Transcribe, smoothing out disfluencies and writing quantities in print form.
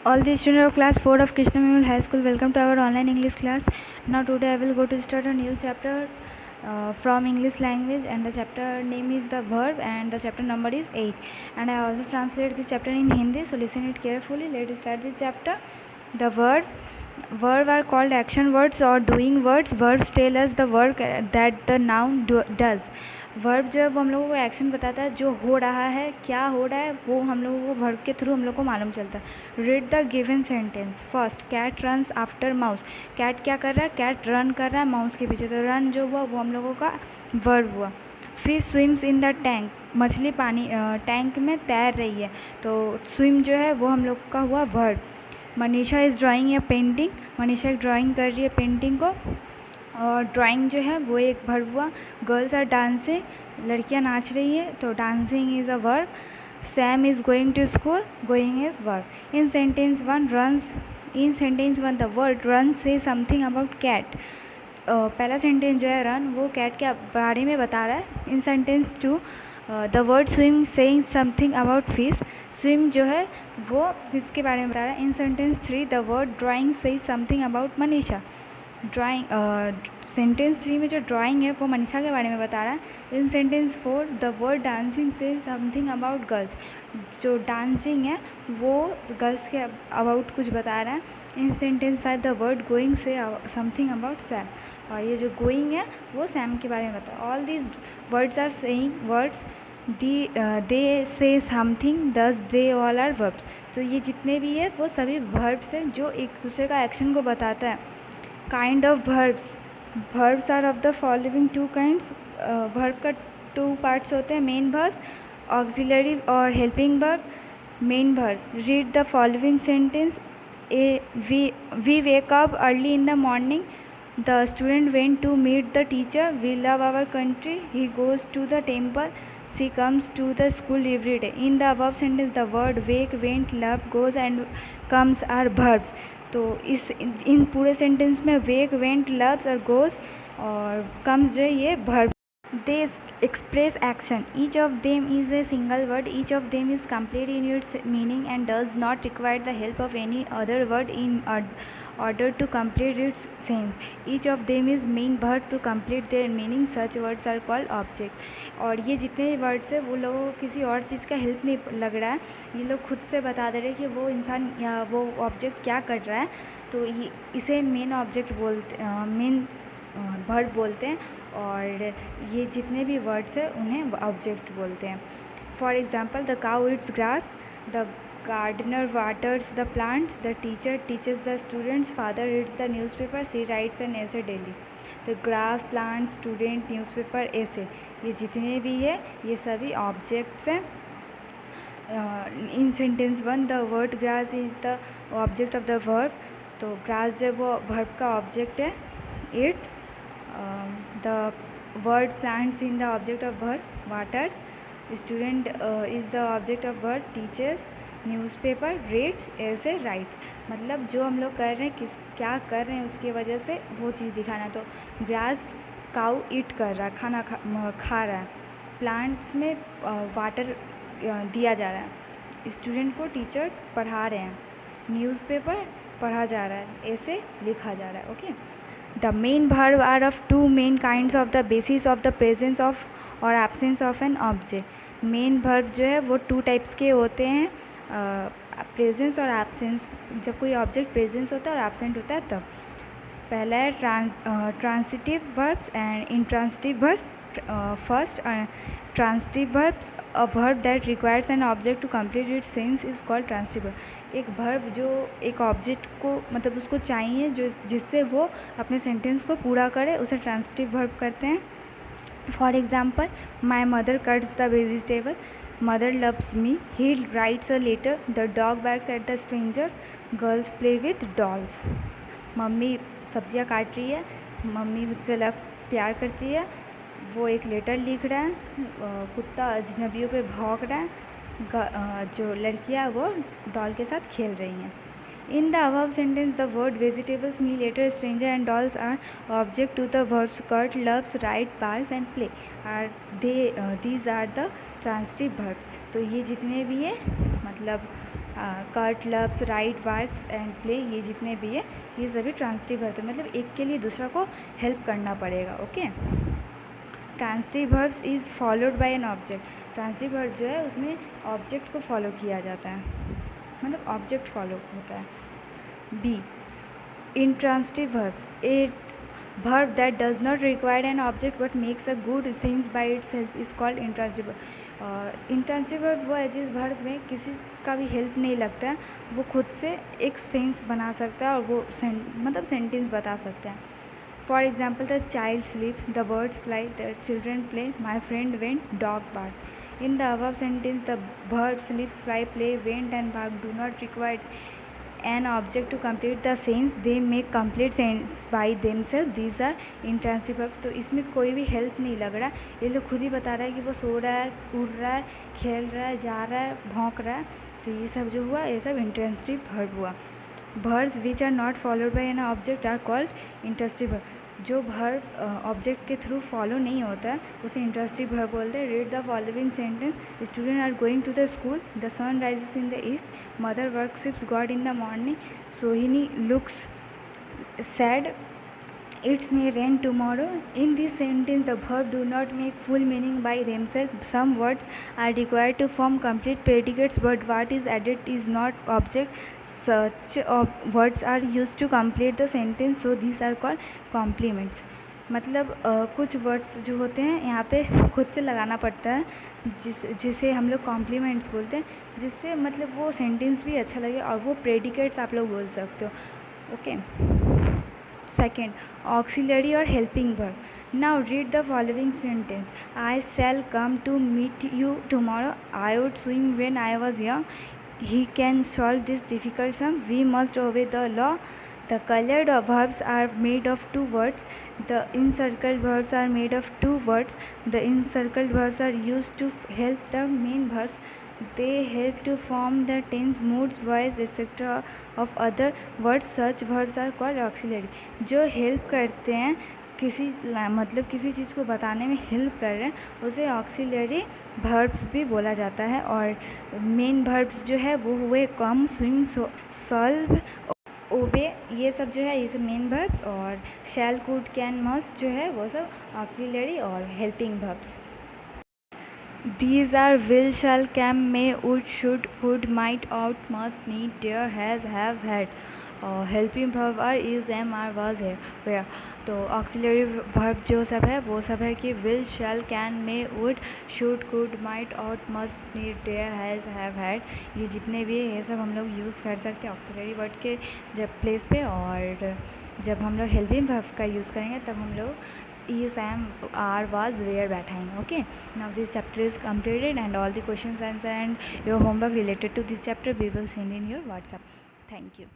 All the students of class 4 of Krishna Memorial High School, welcome to our online English class. Now today I will go to start a new chapter from English language, and the chapter name is the verb and the chapter number is 8, and I also translate this chapter in Hindi, so listen it carefully. Let's start this chapter. The verb are called action words or doing words. Verbs tell us the work that the noun does. Verb जो है वो हम लोगों को action बताता है, जो हो रहा है, क्या हो रहा है, वो हम लोगों को वर्ब के थ्रू हम लोग को मालूम चलता है. Read the given sentence. First, cat runs after mouse. Cat क्या कर रहा है? कैट रन कर रहा है माउस के पीछे, तो रन जो हुआ वो हम लोगों का वर्ब हुआ. Fish swims in the tank. मछली पानी टैंक में तैर रही है, तो स्विम जो है वो हम लोग का हुआ वर्ब. मनीषा इज़ ड्राइंग या पेंटिंग. मनीषा एक ड्राइंग कर रही है पेंटिंग को, और ड्राइंग जो है वो एक वर्ब हुआ. Girls are dancing. लड़कियां नाच रही है, तो dancing is a verb. Sam is going to school. Going is verb. In sentence one the word run says something about cat. पहला सेंटेंस जो है रन, वो कैट के बारे में बता रहा है. In sentence two the word swim saying something about fish. Swim जो है वो फिश के बारे में बता रहा है. In sentence three the word drawing saying something about Manisha. Drawing sentence three में जो ड्राइंग है वो मनीषा के बारे में बता रहा है. In sentence four the word dancing say something about girls. जो डांसिंग है वो गर्ल्स के अबाउट कुछ बता रहा है. In sentence five the word going say something about Sam. और ये जो गोइंग है वो सैम के बारे में बता. All these words are saying words. They say something दस दे ऑल आर वर्ब्स. तो ये जितने भी है वो सभी वर्ब्स हैं जो एक दूसरे का एक्शन को बताता है. Kind of verbs. Verbs are of the following two kinds. Verb का टू पार्ट्स होते हैं, मेन वर्ब्स, ऑक्सिलरी और helping verb. Main verb, read the following sentence. We wake up early in the morning. The student went to meet the teacher. We love our country. He goes to the temple. She comes to the school every day. In the above sentence the word wake, went, love, goes and comes are verbs. तो इन पूरे sentence में wake, went, loves और goes और comes जो है ये verb. They express action. Each of them is a single word. Each of them is complete in its meaning and does not require the help of any other word in order to complete its sense. Each of them is main verb to complete their meaning. Such words are called object. और ये जितने भी words है वो लोगों को किसी और चीज़ का हेल्प नहीं लग रहा है. ये लोग खुद से बता दे रहे हैं कि वो इंसान या वो ऑब्जेक्ट क्या कर रहा है. तो ये इसे मेन ऑब्जेक्ट बोलते, मेन वर्ब बोलते हैं. और ये जितने भी वर्ड्स हैं उन्हें ऑब्जेक्ट बोलते हैं. For example, the cow eats grass. The gardener waters the plants. The teacher teaches the students. Father reads the newspaper. She writes an essay daily. तो grass, plant, student, newspaper, essay, ये जितने भी है ये सभी objects हैं. In sentence one the word grass is the object of the verb. तो grass जो है वो वर्ब का ऑब्जेक्ट है. It's the word plants in the object of verb. Waters. Student is the object of verb. Teaches. Newspaper. reads. ऐसे writes. मतलब जो हम लोग कर रहे हैं क्या कर रहे हैं उसकी वजह से वो चीज़ दिखाना. तो ग्रास काउ ईट कर रहा है, खाना खा रहा है. प्लांट्स में वाटर दिया जा रहा है. स्टूडेंट को टीचर पढ़ा रहे हैं. न्यूज़पेपर पढ़ा जा रहा है. ऐसे लिखा जा रहा है. Okay. The main verb are of two main kinds of the basis of the presence of or absence of an object. Main verb जो है वो टू टाइप्स के होते हैं, प्रेजेंस और एब्सेंस. जब कोई ऑब्जेक्ट प्रेजेंस होता है और एब्सेंट होता है तब. पहला है transitive verbs and intransitive verbs. First, transitive verbs, a verb that requires an object to complete its sense is called transitive verb. एक वर्ब जो एक ऑब्जेक्ट को मतलब उसको चाहिए जो जिससे वो अपने सेंटेंस को पूरा करे, उसे ट्रांसिटिव वर्ब करते हैं. For example, my mother cuts the vegetable. Mother loves me. He writes a letter. The dog barks at the strangers. Girls play with dolls. मम्मी सब्जियां काट रही है. मम्मी मुझसे प्यार करती है. वो एक लेटर लिख रहा है. कुत्ता अजनबियों पे भौंक रहा है. जो लड़कियां वो डॉल के साथ खेल रही हैं. In the above sentence the word vegetables, me, letter, stranger and dolls are object to the verbs cut, loves, write, barks and play. These are the transitive verbs. तो ये जितने भी है मतलब cut, loves, write, barks and play, ये जितने भी है ये सभी ट्रांसिटिव वर्ब है, मतलब एक के लिए दूसरा को हेल्प करना पड़ेगा। Okay. Transitive verbs is followed by an object. Transitive verb जो है उसमें ऑब्जेक्ट को फॉलो किया जाता है, मतलब ऑब्जेक्ट फॉलो होता है। B, intransitive verbs, a verb that does not require an object but makes a good sense by itself is called intransitive verb. Intransitive verb वो है जिस वर्ब में किसी का भी हेल्प नहीं लगता है, वो खुद से एक सेंस बना सकता है और वो मतलब सेंटेंस बता सकता है। For example, the child sleeps, the birds fly, the children play, my friend went, dog bark. In the above sentence the verb sleeps, fly, play, went and bark do not require an object to complete the sentence, they make complete sentence by themselves, these are intransitive verbs। तो इसमें कोई भी help नहीं लग रहा, ये लोग खुद ही बता रहा है कि वो सो रहा है, उड़ रहा है, खेल रहा है, जा रहा है, भौंक रहा है, तो ये सब जो हुआ ये सब intransitive verb हुआ। verbs which are not followed by an object are called intransitive verb। जो verb ऑब्जेक्ट के थ्रू फॉलो नहीं होता है उसे इंट्रांसिटिव वर्ब बोलते हैं। Read the following sentence, student are going to the school, the sun rises in the east, mother worships God in the morning, Sohini looks sad, it's may rain tomorrow. In this sentence the verb do not make full meaning by themselves, some words are required to form complete predicates but what is added is not object, such words are used to complete the sentence, so these are called complements। मतलब कुछ words जो होते हैं यहाँ पे खुद से लगाना पड़ता है जिसे हम लोग कॉम्प्लीमेंट्स बोलते हैं, जिससे मतलब वो सेंटेंस भी अच्छा लगे और वो प्रेडिकेट्स आप लोग बोल सकते हो। ओके। सेकेंड, ऑक्सिलरी और helping verb. Now read the following sentence, I shall come to meet you tomorrow, I would swim when I was young, he can solve this difficult sum, we must obey the law। The colored verbs are made of two words, the encircled verbs are made of two words, the encircled verbs are used to help the main verbs, they help to form the tense, moods, voice etc of other words, such verbs are called auxiliary। जो help करते हैं किसी मतलब किसी चीज़ को बताने में help कर रहे हैं उसे ऑक्सिलरी वर्ब्स भी बोला जाता है। और मेन वर्ब्स जो है वो हुए कम, स्विम, सॉल्व, ओबे, ये सब जो है ये सब मेन वर्ब्स, और शैल, कुड, कैन, मस्ट जो है वो सब ऑक्सिलरी और helping verbs. These are will, shall, can, may, would, should, could, might, ought, must, need, dare, has, have, had। Helping verb are, is, am, are, was, है, were. तो auxiliary verb जो सब है वो सब है कि will, shall, can, may, would, should, could, might, ought, must, need, dare, has, have, had, ये जितने भी है ये सब हम लोग यूज़ कर सकते हैं ऑक्सिलरी वर्ड के जब प्लेस पे। और जब हम लोग हेल्पिंग वर्ब का यूज़ करेंगे तब हम लोग is, am, are, was, where बैठाएंगे। Okay. Now this chapter is completed and all the questions and your homework related to this chapter we will send in your WhatsApp। Thank you।